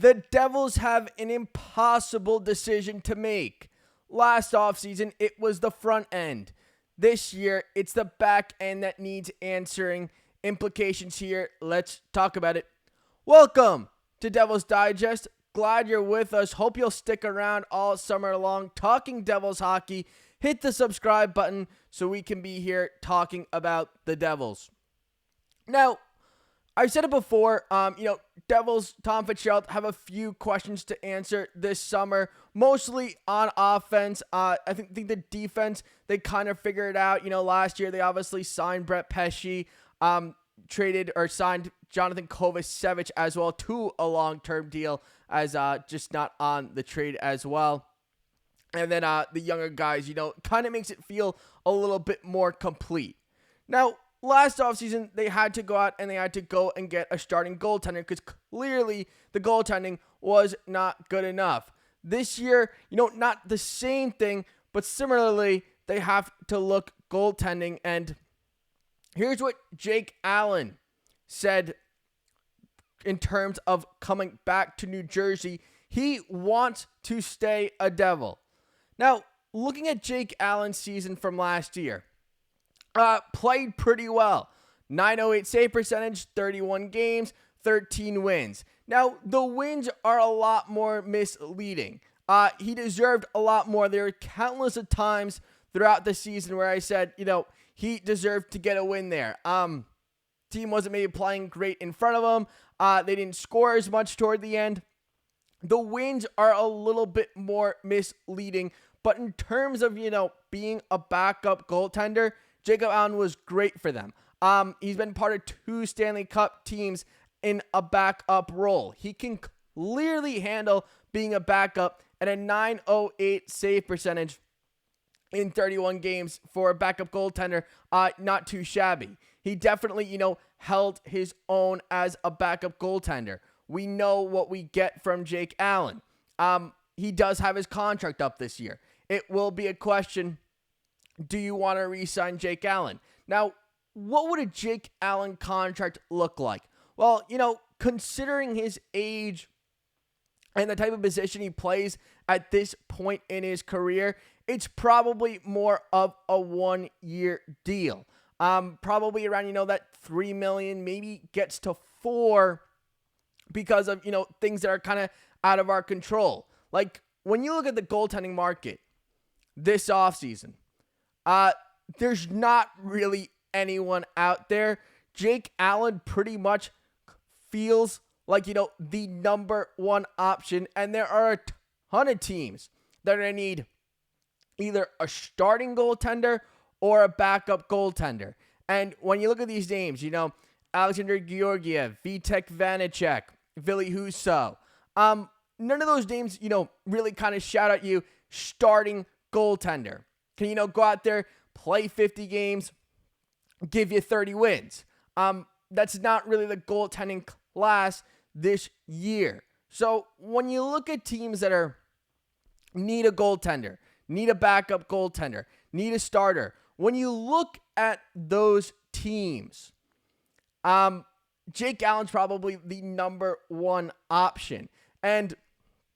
The Devils have an impossible decision to make. Last offseason, it was the front end. This year, it's the back end that needs answering. Implications here. Let's talk about it. Welcome to Devils Digest. Glad you're with us. Hope you'll stick around all summer long talking Devils hockey. Hit the subscribe button so we can be here talking about the Devils. Now, I've said it before, Devils, Tom Fitzgerald have a few questions to answer this summer, mostly on offense. I think the defense, they kind of figured it out. Last year they obviously signed Pesce, traded or signed Johnathan Kovacevic as well to a long-term deal as just not on the trade as well. And then the younger guys, kind of makes it feel a little bit more complete. Now, last offseason, they had to go out and they had to go and get a starting goaltender because clearly the goaltending was not good enough. This year, not the same thing, but similarly, they have to look goaltending. And here's what Jake Allen said in terms of coming back to New Jersey. He wants to stay a Devil. Now, looking at Jake Allen's season from last year, played pretty well. .908 save percentage, 31 games, 13 wins. Now, the wins are a lot more misleading. He deserved a lot more. There were countless of times throughout the season where I said, he deserved to get a win there. Team wasn't maybe playing great in front of him. They didn't score as much toward the end. The wins are a little bit more misleading. But in terms of, being a backup goaltender, Jacob Allen was great for them. He's been part of 2 Stanley Cup teams in a backup role. He can clearly handle being a backup at a .908 save percentage in 31 games for a backup goaltender. Not too shabby. He definitely, held his own as a backup goaltender. We know what we get from Jake Allen. He does have his contract up this year. It will be a question, do you want to re-sign Jake Allen? Now, what would a Jake Allen contract look like? Well, considering his age and the type of position he plays at this point in his career, it's probably more of a 1-year deal. Probably around, that $3 million, maybe gets to $4 million because of, things that are kind of out of our control. Like, when you look at the goaltending market this offseason, there's not really anyone out there. Jake Allen pretty much feels like, the number one option. And there are a ton of teams that are going to need either a starting goaltender or a backup goaltender. And when you look at these names, Alexander Georgiev, Vitek Vanacek, Ville Husso, none of those names, really kind of shout at you starting goaltender. Can, go out there, play 50 games, give you 30 wins. That's not really the goaltending class this year. So when you look at teams that need a goaltender, need a backup goaltender, need a starter, when you look at those teams, Jake Allen's probably the number one option. And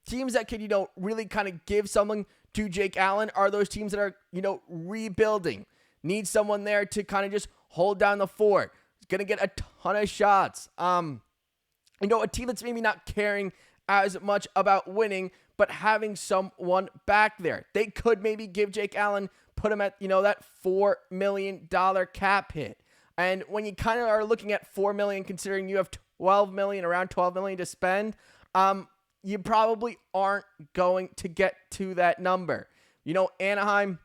teams that can, really kind of give something to Jake Allen are those teams that are, rebuilding. Need someone there to kind of just hold down the fort. It's going to get a ton of shots. A team that's maybe not caring as much about winning, but having someone back there. They could maybe give Jake Allen, put him at, that $4 million cap hit. And when you kind of are looking at $4 million, considering you have around $12 million to spend, you probably aren't going to get to that number. Anaheim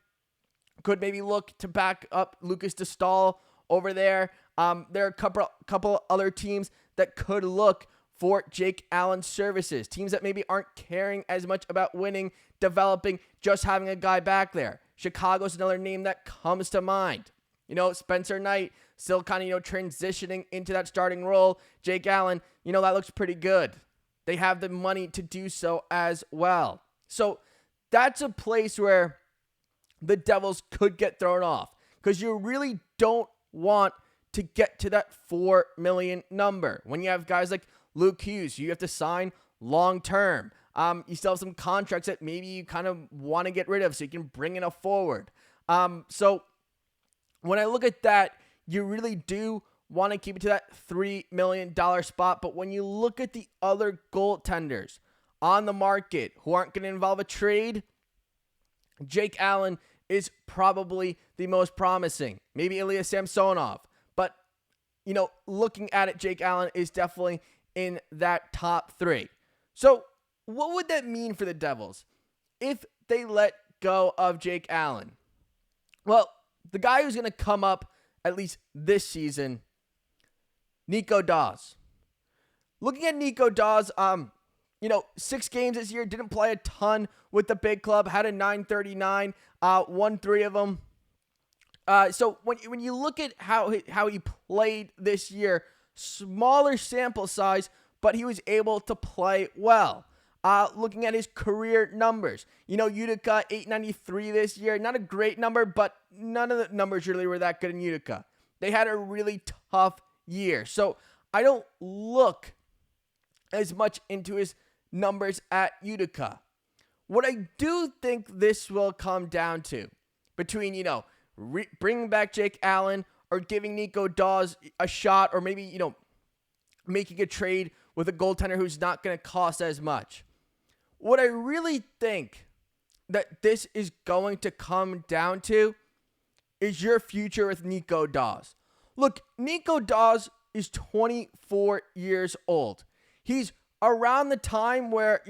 could maybe look to back up Lucas Dastaal over there. There are a couple other teams that could look for Jake Allen's services. Teams that maybe aren't caring as much about winning, developing, just having a guy back there. Chicago's another name that comes to mind. Spencer Knight still kind of, transitioning into that starting role. Jake Allen, that looks pretty good. They have the money to do so as well. So that's a place where the Devils could get thrown off because you really don't want to get to that $4 million number. When you have guys like Luke Hughes, you have to sign long term. You still have some contracts that maybe you kind of want to get rid of so you can bring in a forward. So when I look at that, you really do want to keep it to that $3 million spot. But when you look at the other goaltenders on the market who aren't going to involve a trade, Jake Allen is probably the most promising. Maybe Ilya Samsonov. But, looking at it, Jake Allen is definitely in that top 3. So what would that mean for the Devils if they let go of Jake Allen? Well, the guy who's going to come up at least this season, Nico Daws. Looking at Nico Daws, 6 games this year, didn't play a ton with the big club, had a .939, won 3 of them. So when you look at how he played this year, smaller sample size, but he was able to play well. Looking at his career numbers, Utica 893 this year, not a great number, but none of the numbers really were that good in Utica. They had a really tough year. So I don't look as much into his numbers at Utica. What I do think this will come down to between, bringing back Jake Allen or giving Nico Daws a shot, or maybe, making a trade with a goaltender who's not going to cost as much. What I really think that this is going to come down to is your future with Nico Daws. Look, Nico Daws is 24 years old. He's around the time where,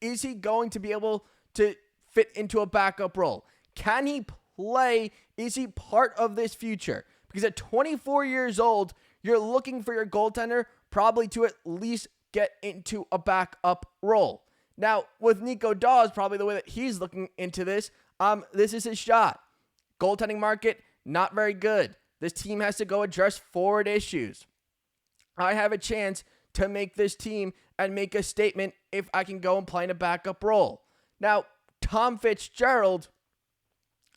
is he going to be able to fit into a backup role? Can he play? Is he part of this future? Because at 24 years old, you're looking for your goaltender probably to at least get into a backup role. Now, with Nico Daws, probably the way that he's looking into this is his shot. Goaltending market, not very good. This team has to go address forward issues. I have a chance to make this team and make a statement if I can go and play in a backup role. Now, Tom Fitzgerald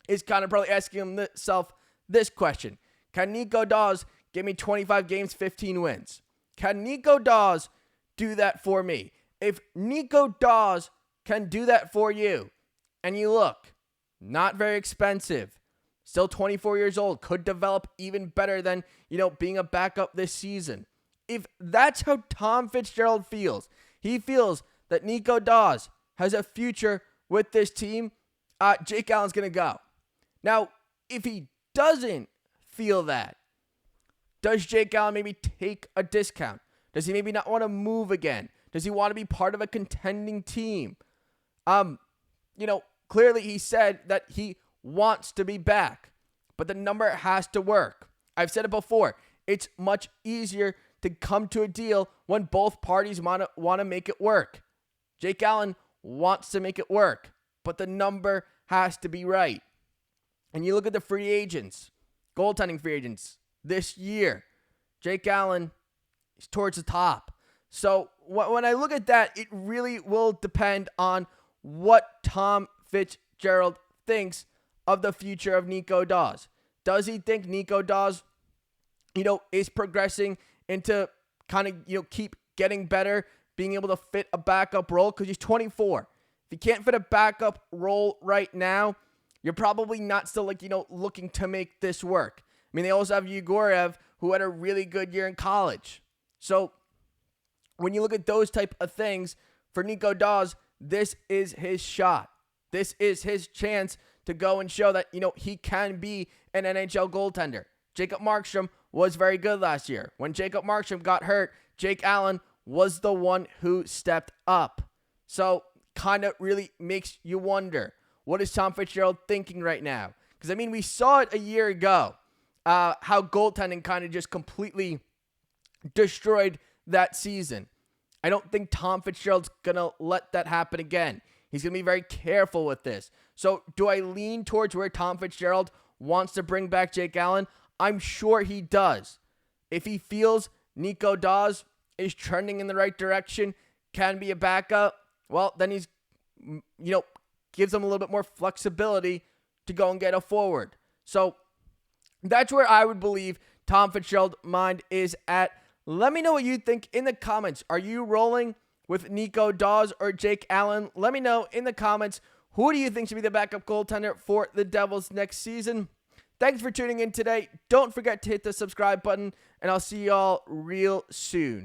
is kind of probably asking himself this question. Can Nico Daws give me 25 games, 15 wins? Can Nico Daws do that for me? If Nico Daws can do that for you, and you look, not very expensive, still 24 years old, could develop even better than, being a backup this season. If that's how Tom Fitzgerald feels, he feels that Nico Daws has a future with this team, Jake Allen's going to go. Now, if he doesn't feel that, does Jake Allen maybe take a discount? Does he maybe not want to move again? Does he want to be part of a contending team? Clearly he said that he wants to be back, but the number has to work. I've said it before. It's much easier to come to a deal when both parties want to make it work. Jake Allen wants to make it work, but the number has to be right. And you look at the free agents, goaltending free agents this year, Jake Allen is towards the top. So when I look at that, it really will depend on what Tom Fitzgerald thinks of the future of Nico Daws. Does he think Nico Daws, is progressing into kind of, keep getting better, being able to fit a backup role? Because he's 24. If you can't fit a backup role right now, you're probably not still looking to make this work. I mean, they also have Yegorev, who had a really good year in college. So when you look at those type of things, for Nico Daws, this is his shot. This is his chance to go and show that, he can be an NHL goaltender. Jacob Markstrom was very good last year. When Jacob Markstrom got hurt, Jake Allen was the one who stepped up. So kind of really makes you wonder, what is Tom Fitzgerald thinking right now? Because, we saw it a year ago, how goaltending kind of just completely destroyed that season. I don't think Tom Fitzgerald's going to let that happen again. He's going to be very careful with this. So do I lean towards where Tom Fitzgerald wants to bring back Jake Allen? I'm sure he does. If he feels Nico Daws is trending in the right direction, can be a backup, well, then he's, gives him a little bit more flexibility to go and get a forward. So that's where I would believe Tom Fitzgerald's mind is at. Let me know what you think in the comments. Are you rolling with Nico Daws or Jake Allen? Let me know in the comments. Who do you think should be the backup goaltender for the Devils next season? Thanks for tuning in today. Don't forget to hit the subscribe button, and I'll see y'all real soon.